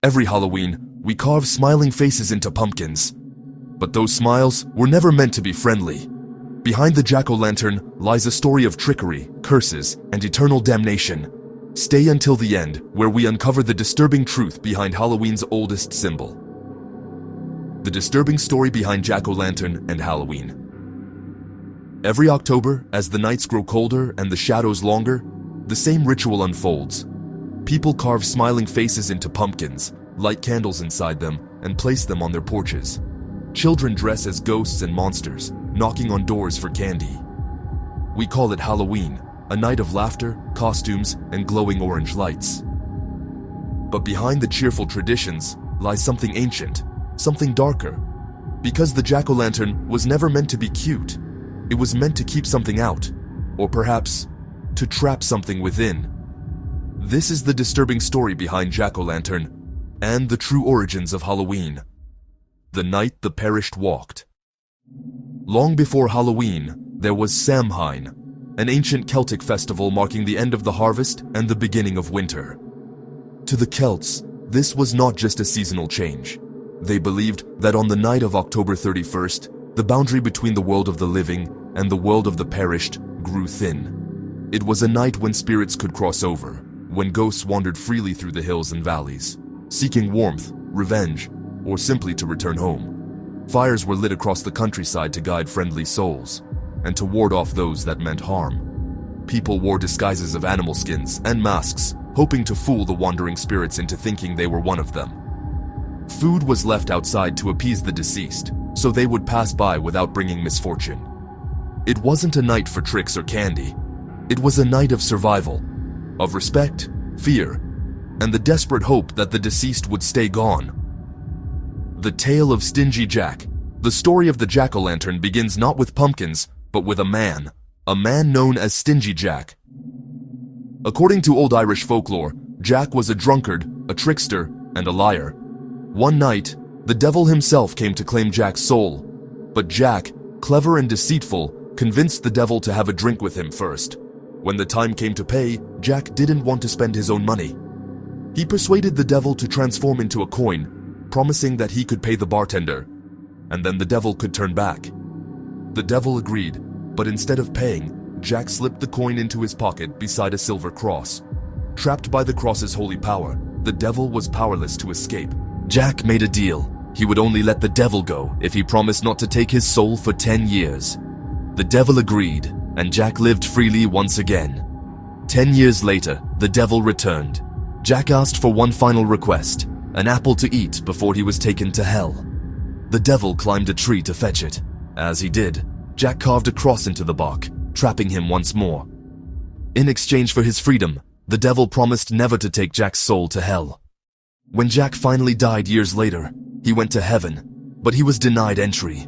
Every Halloween, we carve smiling faces into pumpkins. But those smiles were never meant to be friendly. Behind the jack-o'-lantern lies a story of trickery, curses, and eternal damnation. Stay until the end, where we uncover the disturbing truth behind Halloween's oldest symbol. The disturbing story behind jack-o'-lantern and Halloween. Every October, as the nights grow colder and the shadows longer, the same ritual unfolds. People carve smiling faces into pumpkins, light candles inside them, and place them on their porches. Children dress as ghosts and monsters, knocking on doors for candy. We call it Halloween, a night of laughter, costumes, and glowing orange lights. But behind the cheerful traditions lies something ancient, something darker. Because the jack-o'-lantern was never meant to be cute, it was meant to keep something out, or perhaps to trap something within. This is the disturbing story behind jack-o'-lantern and the true origins of Halloween. The night the perished walked. Long before Halloween, there was Samhain, an ancient Celtic festival marking the end of the harvest and the beginning of winter. To the Celts, this was not just a seasonal change. They believed that on the night of October 31st, the boundary between the world of the living and the world of the perished grew thin. It was a night when spirits could cross over, when ghosts wandered freely through the hills and valleys, seeking warmth, revenge, or simply to return home. Fires were lit across the countryside to guide friendly souls, and to ward off those that meant harm. People wore disguises of animal skins and masks, hoping to fool the wandering spirits into thinking they were one of them. Food was left outside to appease the deceased, so they would pass by without bringing misfortune. It wasn't a night for tricks or candy. It was a night of survival, of respect, fear, and the desperate hope that the deceased would stay gone. The tale of Stingy Jack, the story of the jack-o'-lantern, begins not with pumpkins, but with a man known as Stingy Jack. According to old Irish folklore, Jack was a drunkard, a trickster, and a liar. One night, the devil himself came to claim Jack's soul, but Jack, clever and deceitful, convinced the devil to have a drink with him first. When the time came to pay, Jack didn't want to spend his own money. He persuaded the devil to transform into a coin, promising that he could pay the bartender, and then the devil could turn back. The devil agreed, but instead of paying, Jack slipped the coin into his pocket beside a silver cross. Trapped by the cross's holy power, the devil was powerless to escape. Jack made a deal. He would only let the devil go if he promised not to take his soul for 10 years. The devil agreed, and Jack lived freely once again. 10 years later, the devil returned. Jack asked for one final request, an apple to eat before he was taken to hell. The devil climbed a tree to fetch it. As he did, Jack carved a cross into the bark, trapping him once more. In exchange for his freedom, the devil promised never to take Jack's soul to hell. When Jack finally died years later, he went to heaven, but he was denied entry.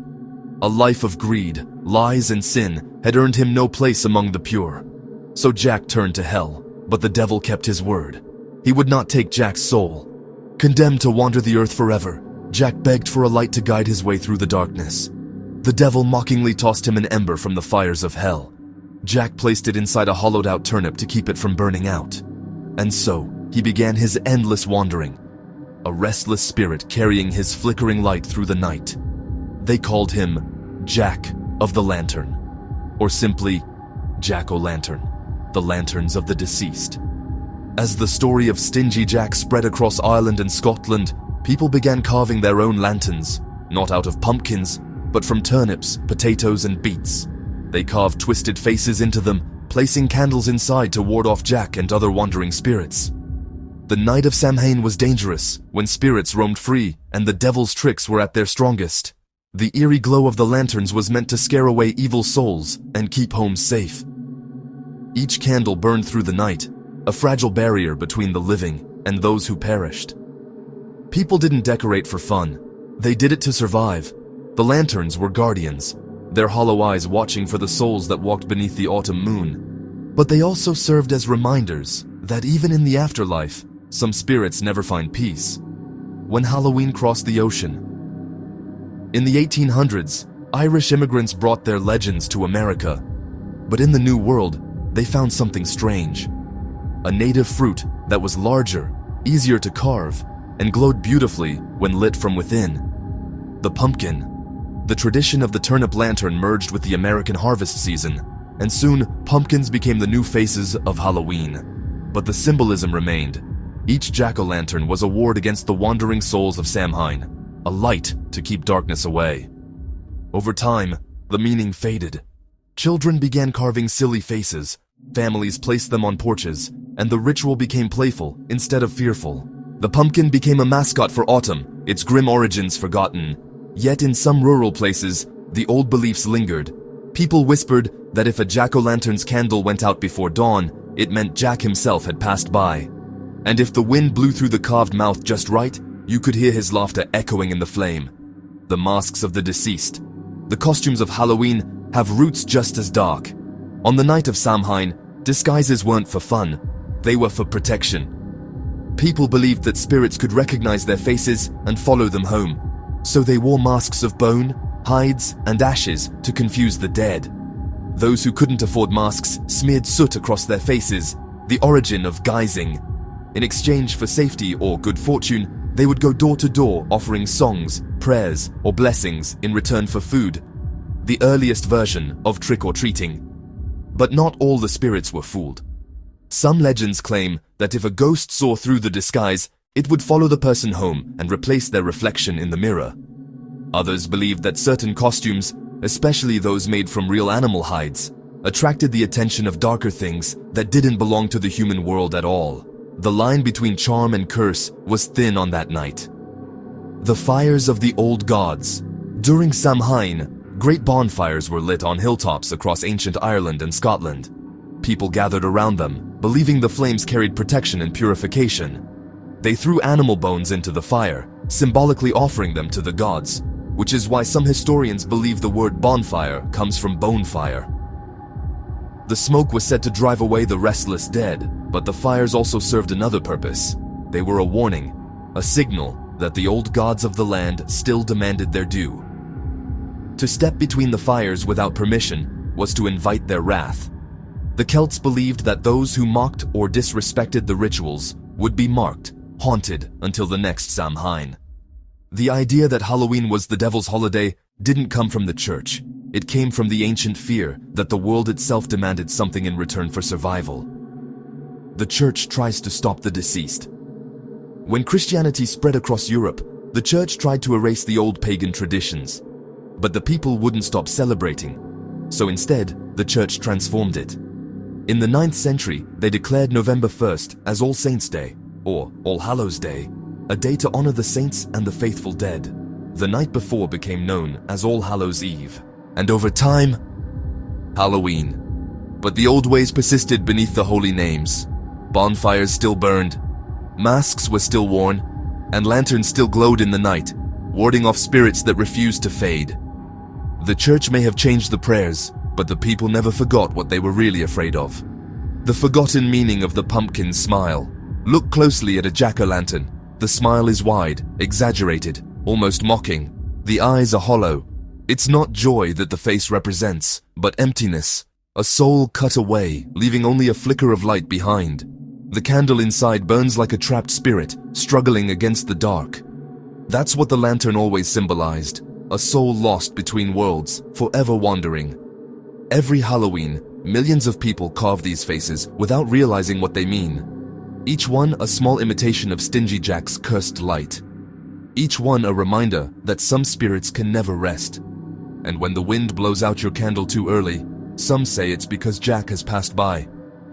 A life of greed, lies, and sin had earned him no place among the pure. So Jack turned to hell, but the devil kept his word. He would not take Jack's soul. Condemned to wander the earth forever, Jack begged for a light to guide his way through the darkness. The devil mockingly tossed him an ember from the fires of hell. Jack placed it inside a hollowed-out turnip to keep it from burning out. And so, he began his endless wandering, a restless spirit carrying his flickering light through the night. They called him Jack of the Lantern, or simply Jack-o'-lantern, the lanterns of the deceased. As the story of Stingy Jack spread across Ireland and Scotland, people began carving their own lanterns, not out of pumpkins, but from turnips, potatoes, and beets. They carved twisted faces into them, placing candles inside to ward off Jack and other wandering spirits. The night of Samhain was dangerous, when spirits roamed free and the devil's tricks were at their strongest. The eerie glow of the lanterns was meant to scare away evil souls and keep homes safe. Each candle burned through the night, a fragile barrier between the living and those who perished. People didn't decorate for fun. They did it to survive. The lanterns were guardians, their hollow eyes watching for the souls that walked beneath the autumn moon. But they also served as reminders that even in the afterlife, some spirits never find peace. When Halloween crossed the ocean. In the 1800s, Irish immigrants brought their legends to America. But in the New World, they found something strange. A native fruit that was larger, easier to carve, and glowed beautifully when lit from within. The pumpkin. The tradition of the turnip lantern merged with the American harvest season, and soon pumpkins became the new faces of Halloween. But the symbolism remained. Each jack-o'-lantern was a ward against the wandering souls of Samhain, a light to keep darkness away. Over time, the meaning faded. Children began carving silly faces, families placed them on porches, and the ritual became playful instead of fearful. The pumpkin became a mascot for autumn, its grim origins forgotten. Yet in some rural places, the old beliefs lingered. People whispered that if a jack-o'-lantern's candle went out before dawn, it meant Jack himself had passed by. And if the wind blew through the carved mouth just right, you could hear his laughter echoing in the flame. The masks of the deceased. The costumes of Halloween have roots just as dark. On the night of Samhain, disguises weren't for fun, they were for protection. People believed that spirits could recognize their faces and follow them home, so they wore masks of bone, hides, and ashes to confuse the dead. Those who couldn't afford masks smeared soot across their faces, the origin of guising. In exchange for safety or good fortune, they would go door to door offering songs, prayers, or blessings in return for food. The earliest version of trick-or-treating. But not all the spirits were fooled. Some legends claim that if a ghost saw through the disguise, it would follow the person home and replace their reflection in the mirror. Others believed that certain costumes, especially those made from real animal hides, attracted the attention of darker things that didn't belong to the human world at all. The line between charm and curse was thin on that night. The fires of the old gods. During Samhain, great bonfires were lit on hilltops across ancient Ireland and Scotland. People gathered around them, believing the flames carried protection and purification. They threw animal bones into the fire, symbolically offering them to the gods, which is why some historians believe the word bonfire comes from bone fire. The smoke was said to drive away the restless dead, but the fires also served another purpose. They were a warning, a signal that the old gods of the land still demanded their due. To step between the fires without permission was to invite their wrath. The Celts believed that those who mocked or disrespected the rituals would be marked, haunted until the next Samhain. The idea that Halloween was the devil's holiday didn't come from the church. It came from the ancient fear that the world itself demanded something in return for survival. The church tries to stop the deceased. When Christianity spread across Europe, the church tried to erase the old pagan traditions. But the people wouldn't stop celebrating. So instead, the church transformed it. In the 9th century, they declared November 1st as All Saints' Day, or All Hallows' Day, a day to honor the saints and the faithful dead. The night before became known as All Hallows' Eve. And over time, Halloween. But the old ways persisted beneath the holy names. Bonfires still burned, masks were still worn, and lanterns still glowed in the night, warding off spirits that refused to fade. The church may have changed the prayers, but the people never forgot what they were really afraid of. The forgotten meaning of the pumpkin's smile. Look closely at a jack-o'-lantern. The smile is wide, exaggerated, almost mocking. The eyes are hollow. It's not joy that the face represents, but emptiness. A soul cut away, leaving only a flicker of light behind. The candle inside burns like a trapped spirit, struggling against the dark. That's what the lantern always symbolized. A soul lost between worlds, forever wandering. Every Halloween, millions of people carve these faces without realizing what they mean. Each one a small imitation of Stingy Jack's cursed light. Each one a reminder that some spirits can never rest. And when the wind blows out your candle too early, some say it's because Jack has passed by.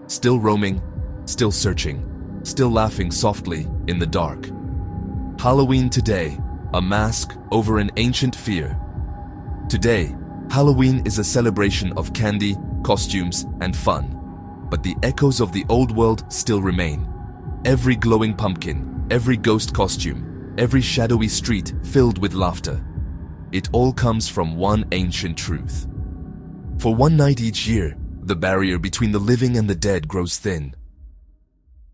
Still roaming, still searching, still laughing softly in the dark. Halloween today, a mask over an ancient fear. Today, Halloween is a celebration of candy, costumes, and fun. But the echoes of the old world still remain. Every glowing pumpkin, every ghost costume, every shadowy street filled with laughter. It all comes from one ancient truth. For one night each year, the barrier between the living and the dead grows thin.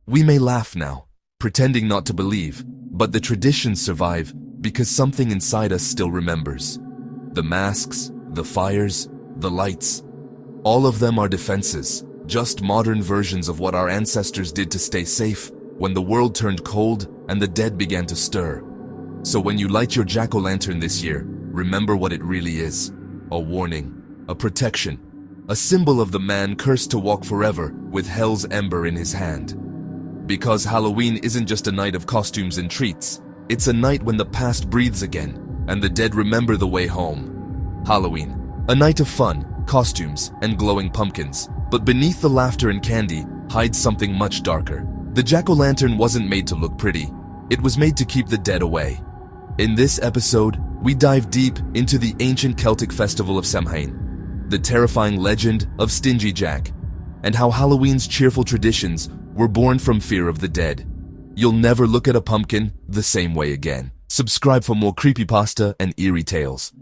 We may laugh now, pretending not to believe, but the traditions survive because something inside us still remembers. The masks, the fires, the lights, all of them are defenses, just modern versions of what our ancestors did to stay safe when the world turned cold and the dead began to stir. So when you light your jack-o'-lantern this year, remember what it really is. A warning, a protection, a symbol of the man cursed to walk forever with hell's ember in his hand. Because Halloween isn't just a night of costumes and treats, it's a night when the past breathes again, and the dead remember the way home. Halloween, a night of fun, costumes, and glowing pumpkins. But beneath the laughter and candy hides something much darker. The jack-o'-lantern wasn't made to look pretty. It was made to keep the dead away. In this episode, we dive deep into the ancient Celtic festival of Samhain, the terrifying legend of Stingy Jack, and how Halloween's cheerful traditions were born from fear of the dead. You'll never look at a pumpkin the same way again. Subscribe for more creepypasta and eerie tales.